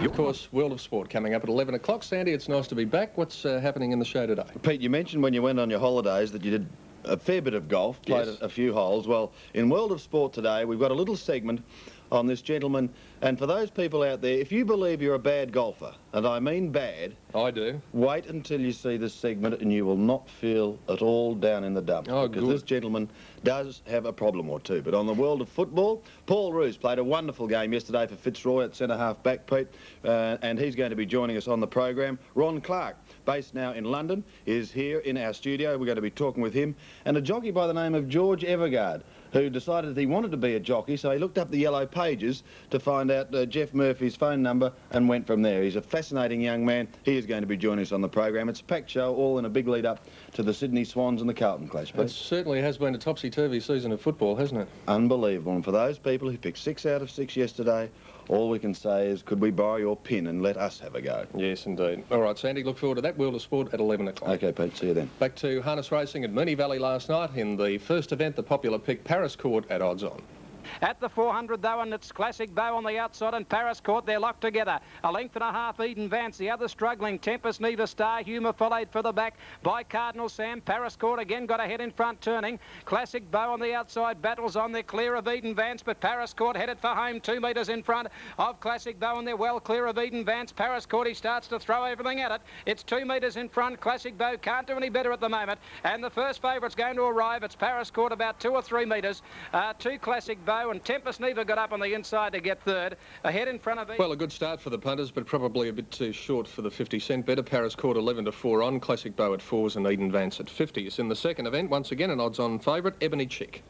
Of course, World of Sport coming up at 11 o'clock. Sandy, it's nice to be back. What's happening in the show today? Pete, you mentioned when you went on your holidays that you did a fair bit of golf, played a few holes. Well, in World of Sport today, we've got a little segment on this gentleman. And for those people out there, if you believe you're a bad golfer, and I mean bad... I do. Wait until you see this segment and you will not feel at all down in the dumps. Oh, because this gentleman does have a problem or two. But on the world of football, Paul Roos played a wonderful game yesterday for Fitzroy at centre-half back, Pete, and he's going to be joining us on the program. Ron Clark, based now in London, is here in our studio. We're going to be talking with him. And a jockey by the name of George Evergard, who decided that he wanted to be a jockey, so he looked up the yellow pages to find out Jeff Murphy's phone number and went from there. He's a fascinating young man. He is going to be joining us on the program. It's a packed show, all in a big lead-up to the Sydney Swans and the Carlton clash. It certainly has been a topsy-turvy season of football, hasn't it? Unbelievable. And for those people who picked 6 out of 6 yesterday, all we can say is, could we borrow your pin and let us have a go? Yes, indeed. All right, Sandy, look forward to that World of Sport at 11 o'clock. OK, Pete, see you then. Back to harness racing at Moonee Valley last night in the first event, the popular pick Paris Court at odds on. At the 400 though, and it's Classic Bow on the outside and Paris Court, they're locked together. A length and a half Eden Vance, the other struggling. Tempest Neva Star, Humour followed further back by Cardinal Sam. Paris Court again got ahead in front turning. Classic Bow on the outside, battles on, they're clear of Eden Vance, but Paris Court headed for home 2 metres in front of Classic Bow, and they're well clear of Eden Vance. Paris Court, he starts to throw everything at it. It's 2 metres in front. Classic Bow can't do any better at the moment, and the first favourite's going to arrive. It's Paris Court about 2 or 3 metres to Classic Bow, and Tempest Neva got up on the inside to get third, ahead in front of... Well, a good start for the punters, but probably a bit too short for the 50-cent better. Paris Court 11 to 4 on, Classic Bow at 4s and Eden Vance at 50s. In the second event, once again, an odds-on favourite, Ebony Chick.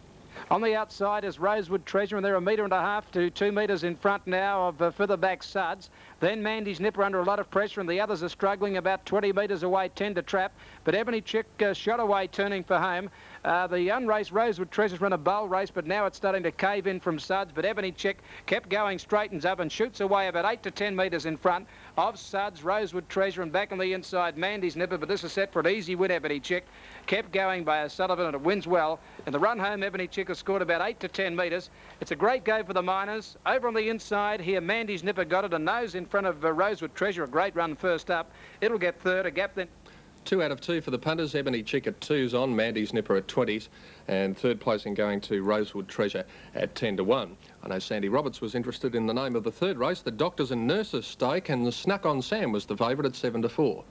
On the outside is Rosewood Treasure, and they're 1.5 metres to 2 metres in front now of further back Suds. Then Mandy's Nipper under a lot of pressure, and the others are struggling about 20 metres away, 10 to trap. But Ebony Chick shot away, turning for home. The unraced Rosewood Treasure's run a bowl race, but now it's starting to cave in from Suds. But Ebony Chick kept going, straightens up and shoots away about 8 to 10 metres in front of Suds, Rosewood Treasure, and back on the inside, Mandy's Nipper. But this is set for an easy win, Ebony Chick. Kept going by Sullivan, and it wins well. In the run home, Ebony Chick has scored about 8 to 10 metres. It's a great go for the Miners. Over on the inside here, Mandy's Nipper got it, a nose in front of Rosewood Treasure. A great run first up. It'll get third, a gap then. 2 out of 2 for the punters, Ebony Chick at 2s on, Mandy's Nipper at 20s, and third placing going to Rosewood Treasure at 10 to 1. I know Sandy Roberts was interested in the name of the third race, the Doctors and Nurses Stake, and the Snuck on Sam was the favourite at 7 to 4.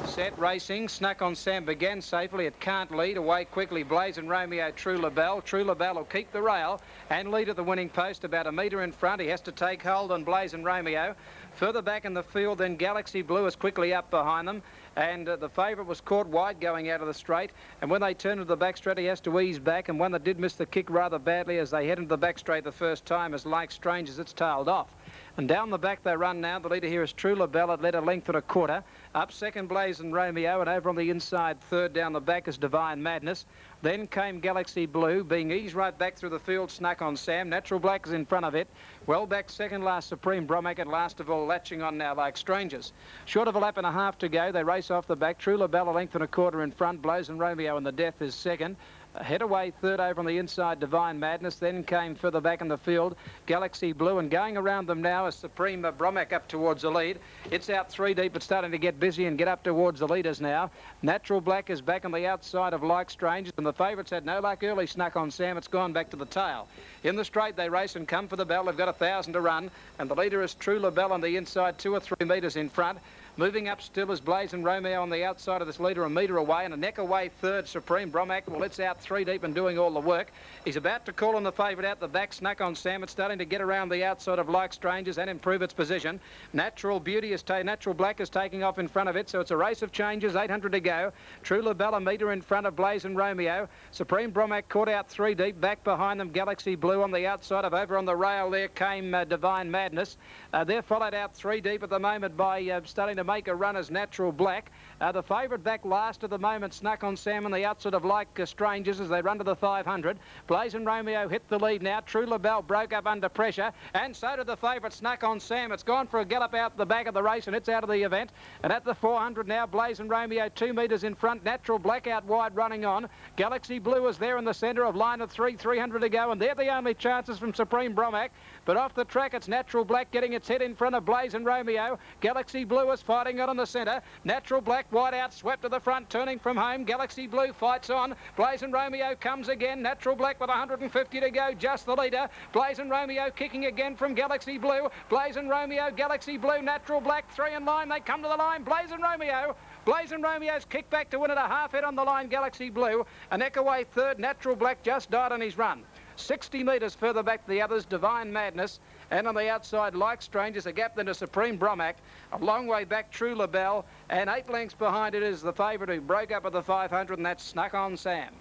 Set racing, Snuck on Sam began safely. It can't lead. Away quickly, Blazing Romeo, True LaBelle. True LaBelle will keep the rail and lead at the winning post about 1 metre in front. He has to take hold on Blazing Romeo. Further back in the field, then Galaxy Blue is quickly up behind them. And the favourite was caught wide going out of the straight. And when they turn to the back straight, he has to ease back. And one that did miss the kick rather badly as they head into the back straight the first time is Like Strangers, it's tailed off. And down the back they run now. The leader here is True LaBelle. It led a length and a quarter. Up second, Blazing Romeo, and over on the inside, third down the back is Divine Madness. Then came Galaxy Blue, being eased right back through the field, Snuck on Sam. Natural Black is in front of it. Well back second last, Supreme Bromac, and last of all, latching on now Like Strangers. Short of a lap and a half to go, they race off the back. True LaBelle a length and a quarter in front. Blazing Romeo and the Death is second. Head away third over on the inside, Divine Madness. Then came further back in the field, Galaxy Blue, and going around them now is Supreme Bromac up towards the lead. It's out 3 deep, but starting to get busy and get up towards the leaders now. Natural Black is back on the outside of Like Strangers, and the favourites had no luck early, Snuck on Sam. It's gone back to the tail. In the straight they race and come for the bell. They've got 1,000 to run, and the leader is True LaBelle on the inside, 2 or 3 metres in front. Moving up still is Blazing Romeo on the outside of this leader, 1 metre away, and a neck away third, Supreme Bromac. Well, it's out 3 deep and doing all the work. He's about to call on the favourite out the back, Snuck on Sam. It's starting to get around the outside of Like Strangers and improve its position. Natural Black is taking off in front of it, so it's a race of changes, 800 to go. True LaBelle 1 metre in front of Blazing Romeo. Supreme Bromac caught out 3 deep. Back behind them, Galaxy Blue on the outside of over on the rail. There came Divine Madness. They're followed out 3 deep at the moment by starting to to make a run as Natural Black. The favourite back last at the moment, Snuck on Sam on the outside of Like Strangers as they run to the 500. Blazing Romeo hit the lead now. True LaBelle broke up under pressure, and so did the favourite Snuck on Sam. It's gone for a gallop out the back of the race, and it's out of the event. And at the 400 now, Blazing Romeo 2 metres in front. Natural Black out wide running on. Galaxy Blue is there in the centre of line of 3, 300 to go, and they're the only chances from Supreme Bromac. But off the track, it's Natural Black getting its head in front of Blazing Romeo. Galaxy Blue is fighting on in the centre. Natural Black wide out, swept to the front, turning from home. Galaxy Blue fights on. Blazing Romeo comes again. Natural Black with 150 to go, just the leader. Blazing Romeo kicking again from Galaxy Blue. Blazing Romeo, Galaxy Blue, Natural Black, 3 in line. They come to the line. Blazing Romeo. Blazing Romeo's kick back to win it, a half head on the line, Galaxy Blue. A neck away third, Natural Black just died on his run. 60 metres further back to the others, Divine Madness. And on the outside, Like Strangers, a gap then to Supreme Bromac. A long way back, True LaBelle. And 8 lengths behind it is the favourite who broke up at the 500, and that's Snuck on Sam.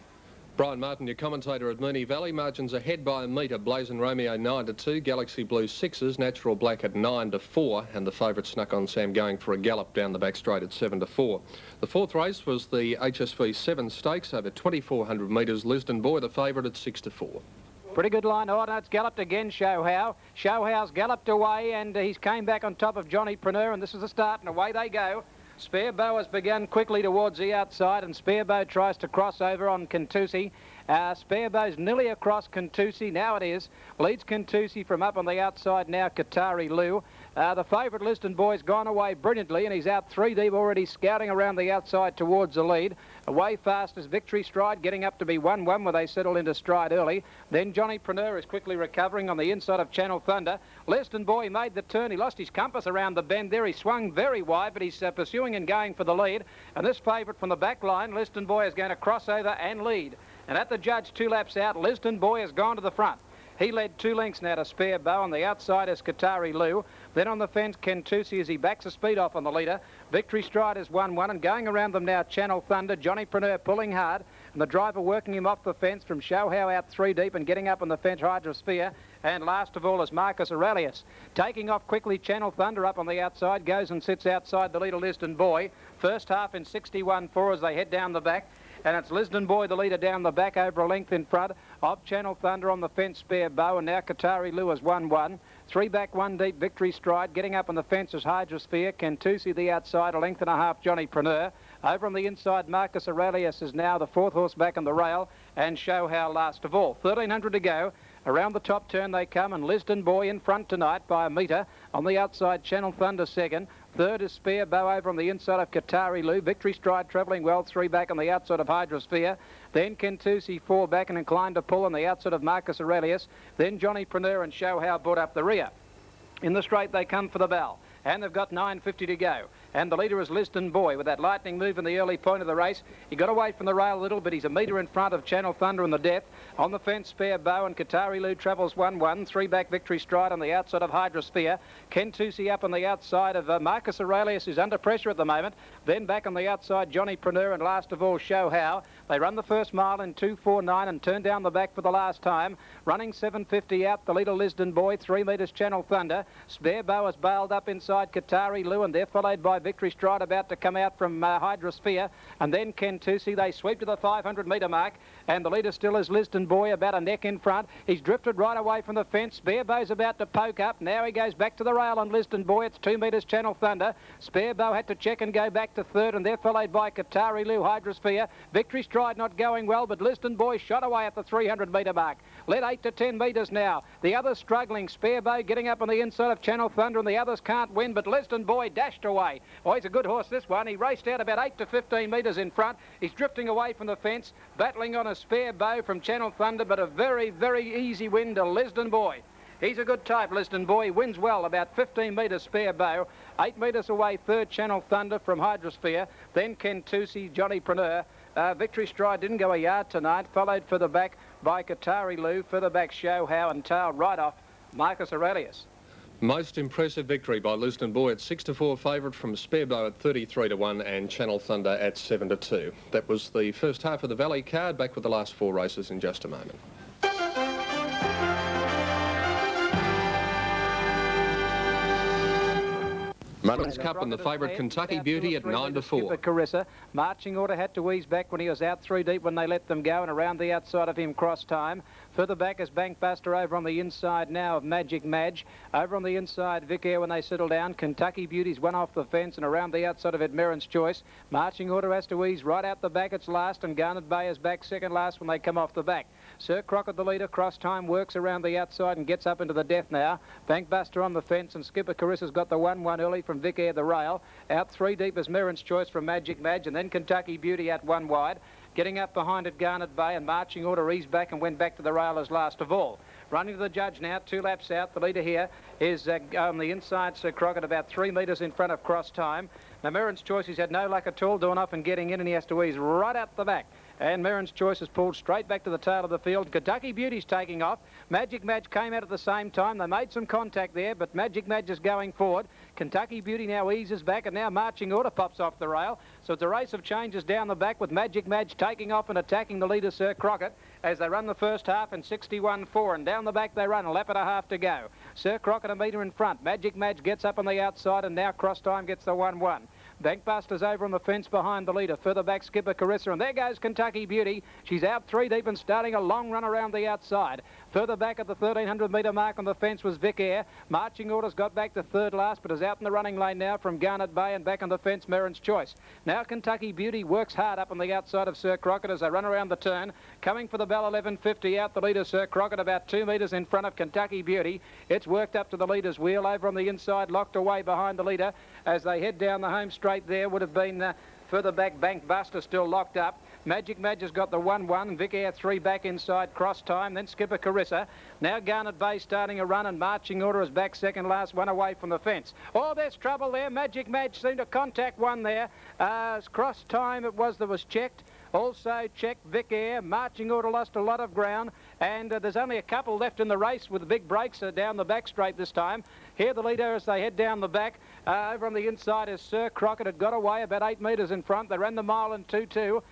Brian Martin, your commentator at Moonee Valley. Margins ahead by a metre. Blazing Romeo 9-2, Galaxy Blue 6s, Natural Black at 9-4, and the favourite Snuck on Sam going for a gallop down the back straight at 7-4. The fourth race was the HSV 7 Stakes over 2,400 metres. Lisdon Boy, the favourite at 6-4. Pretty good line. Oh, no, it's galloped again, Show How. Show How's galloped away, and he's came back on top of Johnny Preneur, and this is the start, and away they go. Spare Bow has begun quickly towards the outside, and Spare Bow tries to cross over on Contusi. Spare Bow's nearly across Contusi. Now it is. Leads Contusi from up on the outside now, Qatari Lou. The favourite Liston Boy's gone away brilliantly, and he's out 3 deep already, scouting around the outside towards the lead. Away fast is Victory Stride, getting up to be 1-1 where they settle into stride early. Then Johnny Preneur is quickly recovering on the inside of Channel Thunder. Liston Boy made the turn. He lost his compass around the bend there. He swung very wide, but he's pursuing and going for the lead. And this favourite from the back line, Liston Boy, is going to cross over and lead. And at the judge, 2 laps out, Liston Boy has gone to the front. He led 2 lengths now to Spare Bow. On the outside is Qatari Lou. Then on the fence, Contusi as he backs the speed off on the leader. Victory Stride is 1-1, and going around them now, Channel Thunder. Johnny Preneur pulling hard, and the driver working him off the fence from Show How out 3 deep and getting up on the fence, Hydrosphere. And last of all is Marcus Aurelius. Taking off quickly, Channel Thunder up on the outside, goes and sits outside the leader, Liston Boy. First half in 61.4 as they head down the back. And it's Liston Boy, the leader, down the back over a length in front of Channel Thunder. On the fence, Spare Bow, and now Qatari Lou is 1-1. 3 back, 1 deep, Victory Stride. Getting up on the fence is Hydrosphere. Contusi the outside, a length and a half, Johnny Preneur. Over on the inside, Marcus Aurelius is now the 4th horse back on the rail, and Show How last of all. 1,300 to go. Around the top turn they come, and Liston Boy in front tonight by a metre. On the outside, Channel Thunder second. Third is Spare Bow over on the inside of Qatari Lou. Victory Stride travelling well, 3 back on the outside of Hydrosphere. Then Contusi 4 back and inclined to pull on the outside of Marcus Aurelius. Then Johnny Preneur and Show How brought up the rear. In the straight they come for the bell, and they've got 9.50 to go. And the leader is Liston Boy with that lightning move in the early point of the race. He got away from the rail a little, but he's a metre in front of Channel Thunder and the Death. On the fence, Spare Bow, and Qatari Lou travels 1-1. 3 back, Victory Stride on the outside of Hydrosphere. Contusi up on the outside of Marcus Aurelius, who's under pressure at the moment. Then back on the outside, Johnny Preneur, and last of all, Show How. They run the first mile in 2:49 and turn down the back for the last time. Running 7.50 out, the leader Liston Boy, 3 metres Channel Thunder. Spare Bow is bailed up inside Qatari Lou, and they're followed by Victory Stride about to come out from Hydrosphere. And then Contusi, they sweep to the 500 metre mark, and the leader still is Liston Boy, about a neck in front. He's drifted right away from the fence. Spare Bow's about to poke up. Now he goes back to the rail on Liston Boy. It's 2 metres Channel Thunder. Spare Bow had to check and go back to third, and they're followed by Qatari Lou, Hydrosphere. Victory Stride not going well, but Liston Boy shot away at the 300 metre mark. Led 8 to 10 metres now. The others struggling. Spare Bow getting up on the inside of Channel Thunder, and the others can't win, but Liston Boy dashed away. Oh, he's a good horse, this one. He raced out about 8 to 15 metres in front. He's drifting away from the fence, battling on a Spare Bow from Channel Thunder, but a very, very easy win to Liston Boy. He's a good type, Liston Boy. He wins well, about 15 metres Spare Bow. 8 metres away, third Channel Thunder from Hydrosphere. Then Contusi, Johnny Preneur. Victory Stride didn't go a yard tonight, followed further back by Qatari Lou, further back Show How, and tailed right off Marcus Aurelius. Most impressive victory by Liston Boy at 6-4 favourite from Spare Bow at 33-1 and Channel Thunder at 7-2. That was the first half of the Valley card. Back with the last 4 races in just a moment. Munnings Cup and the favourite Kentucky Beauty at 9 to 4. Carissa. Marching Order had to ease back when he was out 3 deep when they let them go, and around the outside of him Cross Time. Further back is Bankbuster over on the inside now of Magic Madge. Over on the inside, Vic Air when they settle down. Kentucky Beauty's one off the fence, and around the outside of it, Merrin's Choice. Marching Order has to ease right out the back. It's last, and Garnet Bay is back second last when they come off the back. Sir Crockett, the leader. Cross Time works around the outside and gets up into the death now. Bankbuster on the fence, and Skipper Carissa's got the 1-1 early from Vic Air, the rail. Out 3 deep is Merrin's Choice from Magic Madge, and then Kentucky Beauty out 1 wide. Getting up behind it, Garnet Bay, and Marching Order eased back and went back to the railers last of all. Running to the judge now, 2 laps out. The leader here is on the inside, Sir Crockett, about 3 metres in front of Cross Time. Now, Merrin's Choice, he's had no luck at all doing off and getting in, and he has to ease right out the back. And Merrin's Choice is pulled straight back to the tail of the field. Kentucky Beauty's taking off. Magic Madge came out at the same time. They made some contact there, but Magic Madge is going forward. Kentucky Beauty now eases back, and now Marching Order pops off the rail. So it's a race of changes down the back with Magic Madge taking off and attacking the leader, Sir Crockett, as they run the first half in 61.4, and down the back they run, a lap and a half to go. Sir Crockett a metre in front. Magic Madge gets up on the outside, and now Cross Time gets the 1-1. Bankbuster's over on the fence behind the leader. Further back, Skipper Carissa, and there goes Kentucky Beauty. She's out 3 deep and starting a long run around the outside. Further back at the 1,300-metre mark on the fence was Vic Air. Marching Orders got back to third last, but is out in the running lane now from Garnet Bay, and back on the fence, Merrin's Choice. Now Kentucky Beauty works hard up on the outside of Sir Crockett as they run around the turn. Coming for the bell, 11.50 out the leader, Sir Crockett, about 2 metres in front of Kentucky Beauty. It's worked up to the leader's wheel over on the inside, locked away behind the leader as they head down the home straight. There would have been further back, Bankbuster still locked up. Magic Madge has got the 1-1. Vic Air 3 back inside, Cross Time, then Skipper Carissa. Now Garnet Bay starting a run, and Marching Order is back second last, 1 away from the fence. Oh, there's trouble there. Magic Madge seemed to contact one there. Cross Time it was that was checked. Also checked Vic Air. Marching Order lost a lot of ground, and there's only a couple left in the race with the big breaks down the back straight this time. Here the leader as they head down the back. Over on the inside is Sir Crockett. Had got away about 8 metres in front. They ran the mile in 2-2.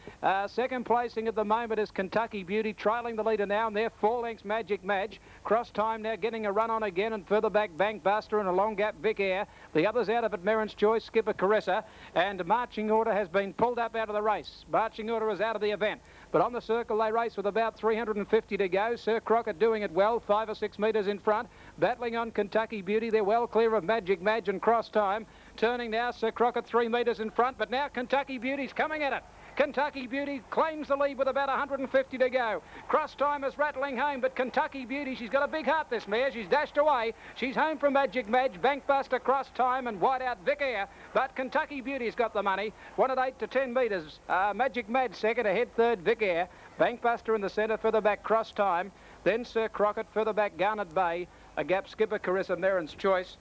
Second placing at the moment is Kentucky Beauty, trailing the leader now, and they're 4 lengths Magic Madge. Cross Time now getting a run on again, and further back Bankbuster and a long gap Vic Air. The others out of it, Merrin's Choice, Skipper Carissa, and Marching Order has been pulled up out of the race. Marching Order is out of the event. But on the circle they race with about 350 to go. Sir Crockett doing it well, 5 or 6 metres in front. Battling on Kentucky Beauty. They're well clear of Magic Madge and Cross Time. Turning now, Sir Crockett 3 metres in front, but now Kentucky Beauty's coming at it. Kentucky Beauty claims the lead with about 150 to go. Cross Time is rattling home, but Kentucky Beauty, she's got a big heart, this mare. She's dashed away. She's home from Magic Madge, Bankbuster, Cross Time, and wide out Vic Air. But Kentucky Beauty's got the money. 1 at 8 to 10 metres. Magic Madge second, ahead third, Vic Air. Bankbuster in the centre, further back Cross Time. Then Sir Crockett, further back Garnet Bay. A gap Skipper Carissa, Merrin's Choice.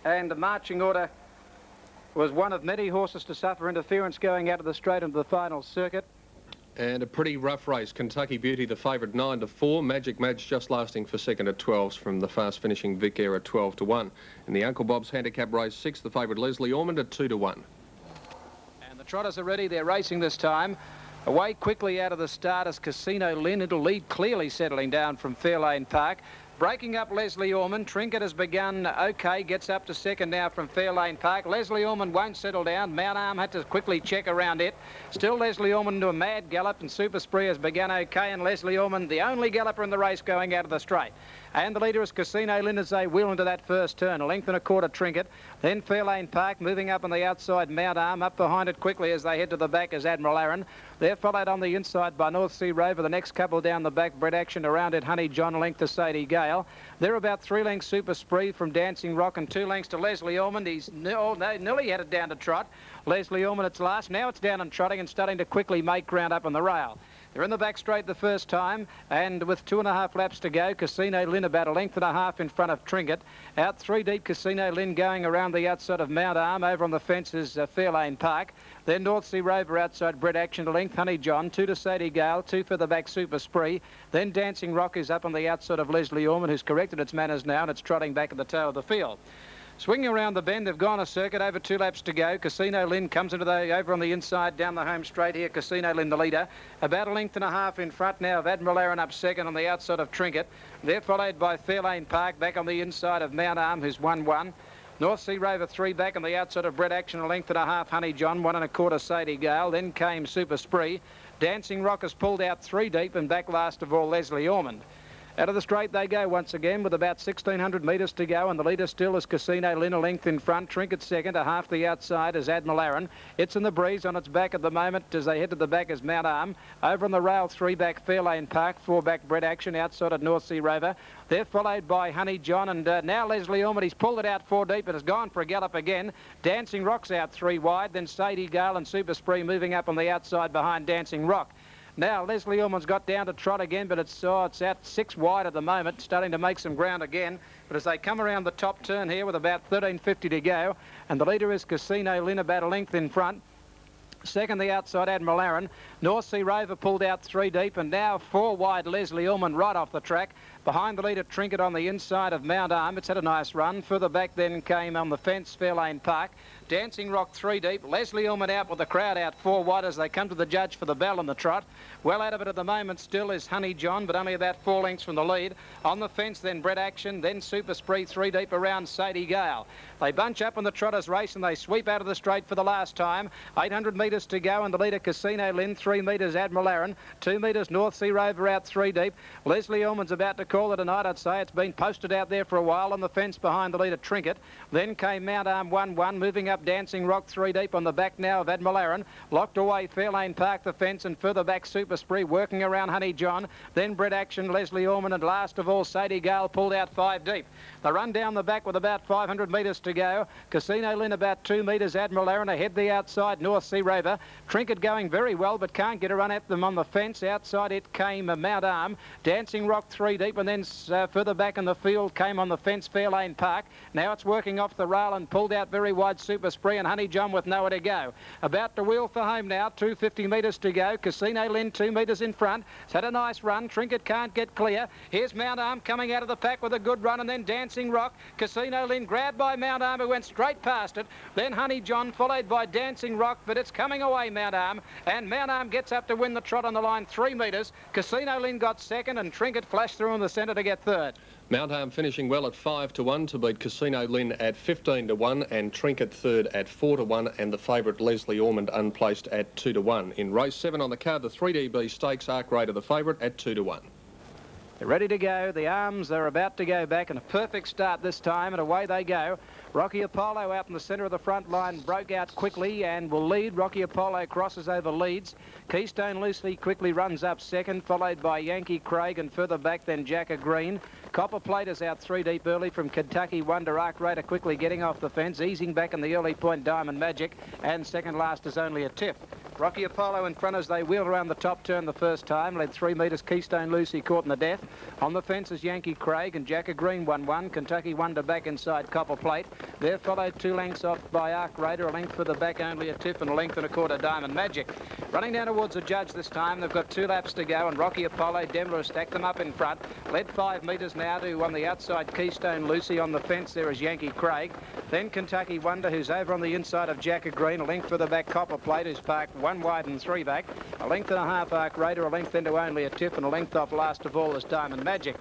And the Marching Order was one of many horses to suffer interference going out of the straight into the final circuit. And a pretty rough race. Kentucky Beauty, the favourite, 9 to 4. Magic Madge just lasting for second at 12s from the fast finishing Vic Air at 12 to 1. In the Uncle Bob's Handicap Race 6, the favourite Leslie Ormond at 2 to 1. And the trotters are ready. They're racing this time. Away quickly out of the start is Casino Lynn. It'll lead clearly settling down from Fairlane Park. Breaking up Leslie Ormond. Trinket has begun okay, gets up to second now from Fairlane Park. Leslie Ormond won't settle down. Mount Arm had to quickly check around it. Still Leslie Ormond into a mad gallop, and Super Spree has begun okay, and Leslie Ormond the only galloper in the race going out of the straight. And the leader is Casino Lynn as they wheel into that first turn. A length and a quarter Trinket. Then Fairlane Park moving up on the outside, Mount Arm. Up behind it quickly as they head to the back is Admiral Aaron. They're followed on the inside by North Sea Rover. The next couple down the back, Bread Action around it, Honey John, a length to Sadie Gale. They're about 3 lengths Super Spree from Dancing Rock and 2 lengths to Leslie Ormond. He's nearly had it down to trot. Leslie Ormond, it's last. Now it's down and trotting and starting to quickly make ground up on the rail. They're in the back straight the first time, and with 2.5 laps to go, Casino Lynn about a length and a half in front of Trinket. Out 3 deep, Casino Lynn going around the outside of Mount Arm. Over on the fence is Fairlane Park. Then North Sea Rover outside, Bread Action to length, Honey John. 2 to Sadie Gale, 2 for the back, Super Spree. Then Dancing Rock is up on the outside of Leslie Ormond, who's corrected its manners now, and it's trotting back at the tail of the field. Swinging around the bend, they've gone a circuit, over 2 laps to go. Casino Lynn comes into over on the inside, down the home straight here. Casino Lynn, the leader. About a length and a half in front now of Admiral Aaron up second on the outside of Trinket. They're followed by Fairlane Park, back on the inside of Mount Arm, who's 1-1. North Sea Rover 3 back on the outside of Bread Action, a length and a half. Honey John, 1 1/4 Sadie Gale. Then came Super Spree. Dancing Rock has pulled out 3 deep, and back last of all Leslie Ormond. Out of the straight they go once again with about 1,600 metres to go, and the leader still is Casino Lynn, a length in front. Trinket second, a half the outside is Admiral Aaron. It's in the breeze on its back at the moment as they head to the back is Mount Arm. Over on the rail, 3 back Fairlane Park, 4 back Bread Action outside of North Sea Rover. They're followed by Honey John, and now Leslie Ormond. He's pulled it out 4 deep and has gone for a gallop again. Dancing Rock's out 3 wide, then Sadie Gale and Super Spree moving up on the outside behind Dancing Rock. Now, Leslie Ormond's got down to trot again, but it's out 6 wide at the moment, starting to make some ground again. But as they come around the top turn here with about 13.50 to go, and the leader is Casino Lynn, about a length in front. Second, the outside Admiral Aaron. North Sea Rover pulled out 3 deep, and now 4 wide Leslie Ormond right off the track. Behind the leader, Trinket on the inside of Mount Arm. It's had a nice run. Further back then came on the fence, Fairlane Park. Dancing Rock 3 deep. Leslie Ormond out with the crowd out 4 wide as they come to the judge for the bell and the trot. Well out of it at the moment still is Honey John, but only about 4 lengths from the lead. On the fence then Bread Action, then Super Spree 3 deep around Sadie Gale. They bunch up on the trotters race and they sweep out of the straight for the last time. 800 metres to go, and the leader Casino Lynn, 3 metres Admiral Aaron, 2 metres North Sea Rover out 3 deep. Leslie Ormond's about to call it a night, I'd say. It's been posted out there for a while on the fence behind the leader Trinket. Then came Mount Arm 1-1, moving up Dancing Rock 3 deep on the back now of Admiral Aaron. Locked away Fairlane Park, the fence, and further back Super Spree working around Honey John. Then Bread Action, Leslie Ormond, and last of all Sadie Gale pulled out 5 deep. They run down the back with about 500 metres to go. Casino Lynn about 2 metres, Admiral Aaron ahead the outside, North Sea Rover. Trinket going very well but can't get a run at them on the fence. Outside it came Mount Arm. Dancing Rock 3 deep, and then further back in the field came on the fence Fairlane Park. Now it's working off the rail and pulled out very wide Super Spree and Honey John with nowhere to go. About to wheel for home now, 250 metres to go. Casino Lynn 2 metres in front. It's had a nice run. Trinket can't get clear. Here's Mount Arm coming out of the pack with a good run, and then Dancing Rock. Casino Lynn grabbed by Mount Arm, who went straight past it. Then Honey John followed by Dancing Rock, but it's coming away Mount Arm, and Mount Arm gets up to win the trot on the line 3 metres. Casino Lynn got second, and Trinket flashed through in the centre to get third. Mount Arm finishing well at 5-1 to beat Casino Lynn at 15-1, and Trinket third at 4-1, and the favourite Leslie Ormond unplaced at 2-1. In race 7 on the card, the 3DB Stakes Arc Raider, the favourite, at 2-1. They're ready to go. The arms are about to go back, and a perfect start this time, and away they go. Rocky Apollo out in the centre of the front line broke out quickly and will lead. Rocky Apollo crosses over leads. Keystone Lucy quickly runs up second, followed by Yankee Craig, and further back then Jacker Green. Copper Plate is out 3 deep early from Kentucky Wonder. Arc Raider quickly getting off the fence, easing back in the early point Diamond Magic, and second last is Only a Tip. Rocky Apollo in front as they wheel around the top turn the first time. Led 3 metres, Keystone Lucy caught in the death. On the fence is Yankee Craig and Jacker Green 1-1. Kentucky Wonder back inside Copper Plate. They're followed 2 lengths off by Arc Raider, a length for the back Only a Tip, and a length and a quarter Diamond Magic. Running down towards the judge this time, they've got 2 laps to go, and Rocky Apollo, Demler stacked them up in front. Led 5 metres now to on the outside Keystone Lucy. On the fence there is Yankee Craig. Then Kentucky Wonder, who's over on the inside of Jacker Green, a length for the back Copper Plate, who's parked 1 wide and 3 back. A length and a half Arc Raider, a length into Only a Tip, and a length off last of all is Diamond Magic.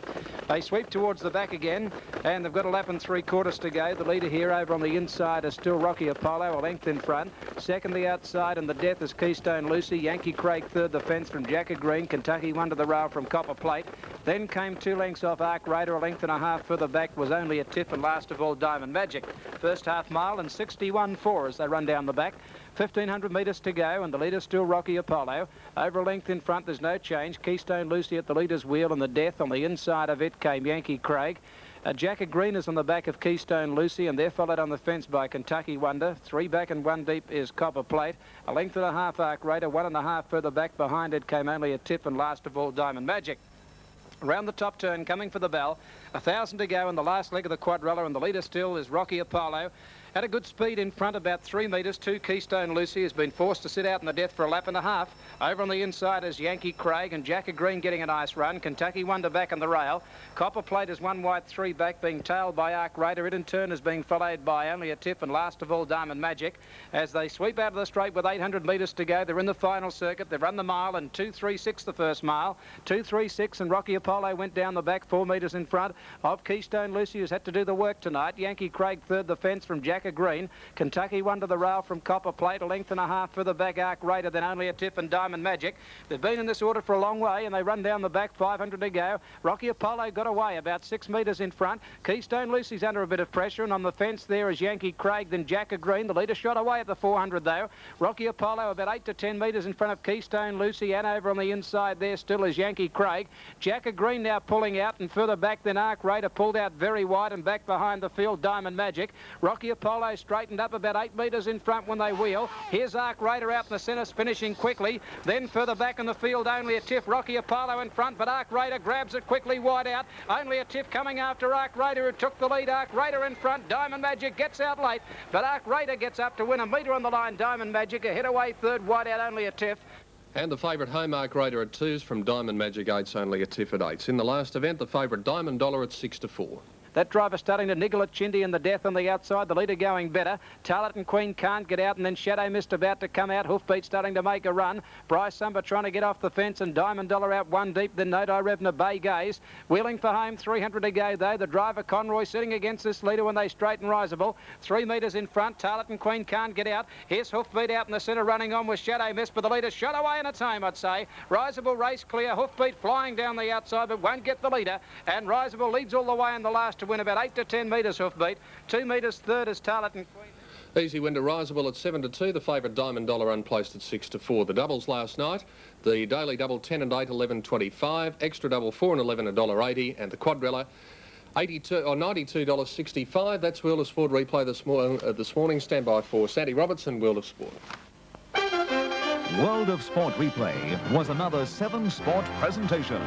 They sweep towards the back again, and they've got a lap and 3/4 to go. The leader here over on the inside is still Rocky Apollo, a length in front. Second the outside, and the death is Keystone Lucy. Yankee Craig third the fence from Jacker Green. Kentucky Wonder the rail from Copper Plate. Then came 2 lengths off Arc Raider, a length and a half further back was Only a Tip, and last of all Diamond Magic. First half mile and 61.4 as they run down the back. 1,500 metres to go, and the leader still Rocky Apollo. Over a length in front, there's no change. Keystone Lucy at the leader's wheel, and the death on the inside of it came Yankee Craig. Jacker Green is on the back of Keystone Lucy, and they're followed on the fence by Kentucky Wonder. 3 back and 1 deep is Copper Plate. A length and a half Arc Raider, 1 and a half further back behind it came Only a Tip, and last of all Diamond Magic. Around the top turn, coming for the bell, 1,000 to go in the last leg of the quadrilla, and the leader still is Rocky Apollo. At a good speed in front, about 3 metres, 2 Keystone Lucy has been forced to sit out in the death for a lap and a half. Over on the inside is Yankee Craig and Jacker Green getting a nice run. Kentucky Wonder back on the rail. Copper Plate is 1 wide 3 back, being tailed by Arc Raider. It in turn is being followed by Only a Tiff and last of all Diamond Magic. As they sweep out of the straight with 800 metres to go, they're in the final circuit. They've run the mile and 2.36 the first mile. 2.36 and Rocky Apollo went down the back 4 metres in front of Keystone Lucy, who's had to do the work tonight. Yankee Craig third the fence from Jacker Green. Kentucky Wonder the rail from Copper Plate, a length and a half further back Arc Raider, then Only a Tiff and Diamond Magic. They've been in this order for a long way and they run down the back, 500 to go. Rocky Apollo got away about 6 metres in front. Keystone Lucy's under a bit of pressure, and on the fence there is Yankee Craig, then Jacker Green. The leader shot away at the 400 though. Rocky Apollo about 8 to 10 metres in front of Keystone Lucy, and over on the inside there still is Yankee Craig. Jacker Green now pulling out, and further back than Arc Raider pulled out very wide, and back behind the field Diamond Magic. Rocky Apollo straightened up about 8 metres in front when they wheel. Here's Arc Raider out in the centre, finishing quickly. Then further back in the field, Only a Tiff. Rocky Apollo in front, but Arc Raider grabs it quickly wide out. Only a Tiff coming after Arc Raider, who took the lead. Arc Raider in front. Diamond Magic gets out late, but Arc Raider gets up to win a metre on the line. Diamond Magic ahead away third, wide out Only a Tiff. And the favourite home Arc Raider at 2s from Diamond Magic 8s, Only a Tiff at 8s. In the last event, the favourite Diamond Dollar at 6 to 4. That driver starting to niggle at Chindy and the death on the outside. The leader going better. Tarleton Queen can't get out, and then Shadow Mist about to come out. Hoofbeat starting to make a run. Bryce Summer trying to get off the fence, and Diamond Dollar out 1 deep. Then No Direvna Bay Gaze. Wheeling for home, 300 to go though. The driver Conroy sitting against this leader when they straighten Riseable. 3 metres in front. Tarleton Queen can't get out. Here's Hoofbeat out in the centre, running on with Shadow Mist, but the leader shot away in its home, I'd say. Riseable race clear. Hoofbeat flying down the outside, but won't get the leader. And Riseable leads all the way in the last to win about 8 to 10 metres. Hoofbeat. 2 metres third is Tarleton Queen. Easy win to Riseable at 7 to 2. The favourite Diamond Dollar unplaced at 6 to 4. The doubles last night. The daily double 10 and 8, 11.25. Extra double 4 and 11, $1.80. And the quadrilla, $92.65. That's World of Sport replay this morning. Stand by for Sandy Robertson, World of Sport. World of Sport replay was another 7 Sport presentation.